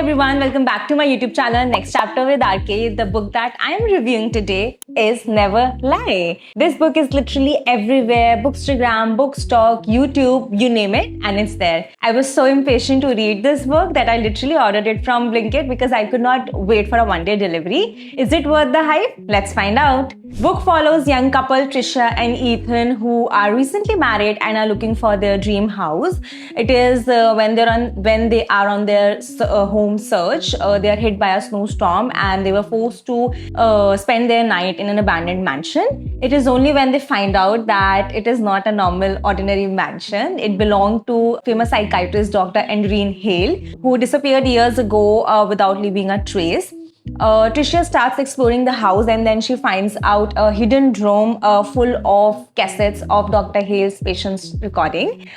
everyone, welcome back to my YouTube channel Next Chapter with RK. The book that I am reviewing today is Never Lie. This book is literally everywhere, Bookstagram, Bookstock, YouTube, you name it, and it's there. I was so impatient to read this book that I literally ordered it from Blinkit because I could not wait for a one-day delivery. Is it worth the hype? Let's find out. Book follows young couple Trisha and Ethan who are recently married and are looking for their dream house. It is when they are on their home search. They are hit by a snowstorm and they were forced to spend their night in an abandoned mansion. It is only when they find out that it is not a normal, ordinary mansion. It belonged to famous psychiatrist Dr. Andreen Hale, who disappeared years ago without leaving a trace. Tricia starts exploring the house and then she finds out a hidden room full of cassettes of Dr. Hale's patients recording.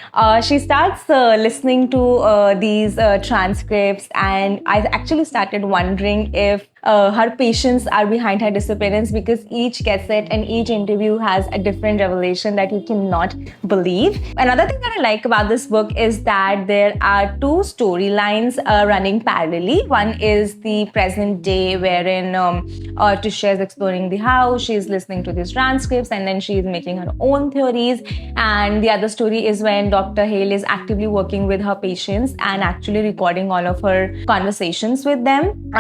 She starts listening to these transcripts, and I actually started wondering if her patients are behind her disappearance, because each cassette and each interview has a different revelation that you cannot believe. Another thing that I like about this book is that there are two storylines running parallelly. One is the present day, wherein Tricia is exploring the house, she's listening to these transcripts, and then she's making her own theories. And the other story is when Dr. Hale is actively working with her patients and actually recording all of her conversations with them.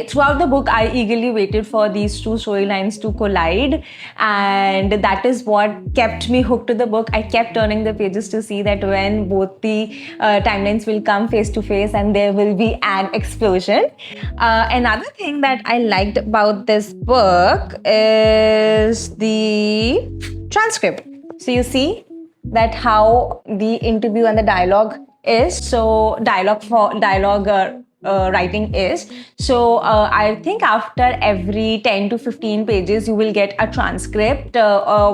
Throughout the book, I eagerly waited for these two storylines to collide, and that is what kept me hooked to the book. I kept turning the pages to see that when both the timelines will come face to face and there will be an explosion. Another thing that I liked about this book is the transcript. So you see that how the interview and the dialogue is. So writing is. So I think after every 10 to 15 pages, you will get a transcript,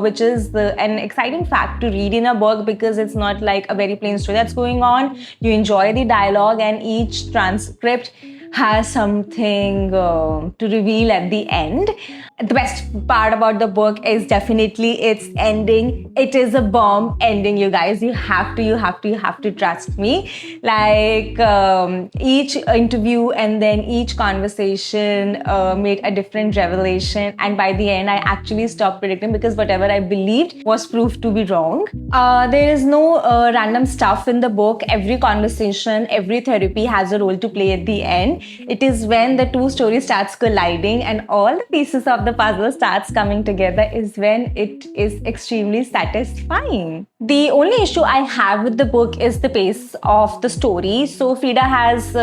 which is an exciting fact to read in a book, because it's not like a very plain story that's going on. You enjoy the dialogue, and each transcript has something to reveal at the end. The best part about the book is definitely its ending. It is a bomb ending, you guys. You have to trust me. Like each interview and then each conversation made a different revelation, and by the end I actually stopped predicting, because whatever I believed was proved to be wrong. There is no random stuff in the book. Every conversation, every therapy has a role to play at the end. It is when the two stories starts colliding and all the pieces of the puzzle starts coming together is when it is extremely satisfying. The only issue I have with the book is the pace of the story. So Frida has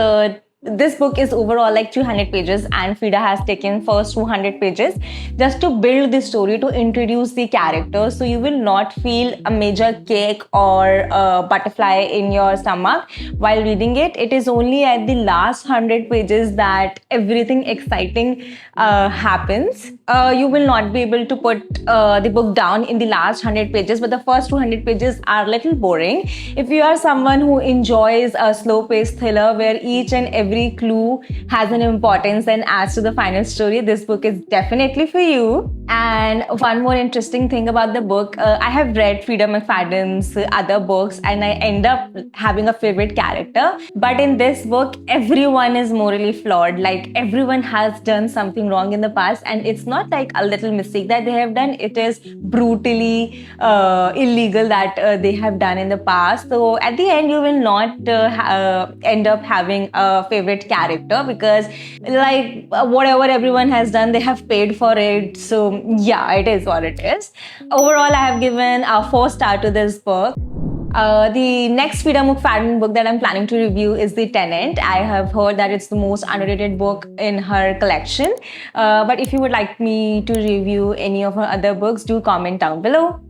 this book is overall like 200 pages, and Frida has taken first 200 pages just to build the story, to introduce the characters, so you will not feel a major kick or a butterfly in your stomach while reading it. It is only at the last 100 pages that everything exciting happens. You will not be able to put the book down in the last 100 pages, but the first 200 pages are a little boring. If you are someone who enjoys a slow-paced thriller where each and every clue has an importance and adds to the final story, this book is definitely for you. And one more interesting thing about the book, I have read Frida McFadden's other books and I end up having a favorite character. But in this book, everyone is morally flawed. Like, everyone has done something wrong in the past, and it's not like a little mistake that they have done. It is brutally illegal that they have done in the past. So at the end, you will not end up having a favorite character, because like whatever everyone has done, they have paid for it. So yeah, it is what it is. Overall, I have given a 4-star to this book. The next Frida McFadden book that I'm planning to review is The Tenant. I have heard that it's the most underrated book in her collection. But if you would like me to review any of her other books, do comment down below.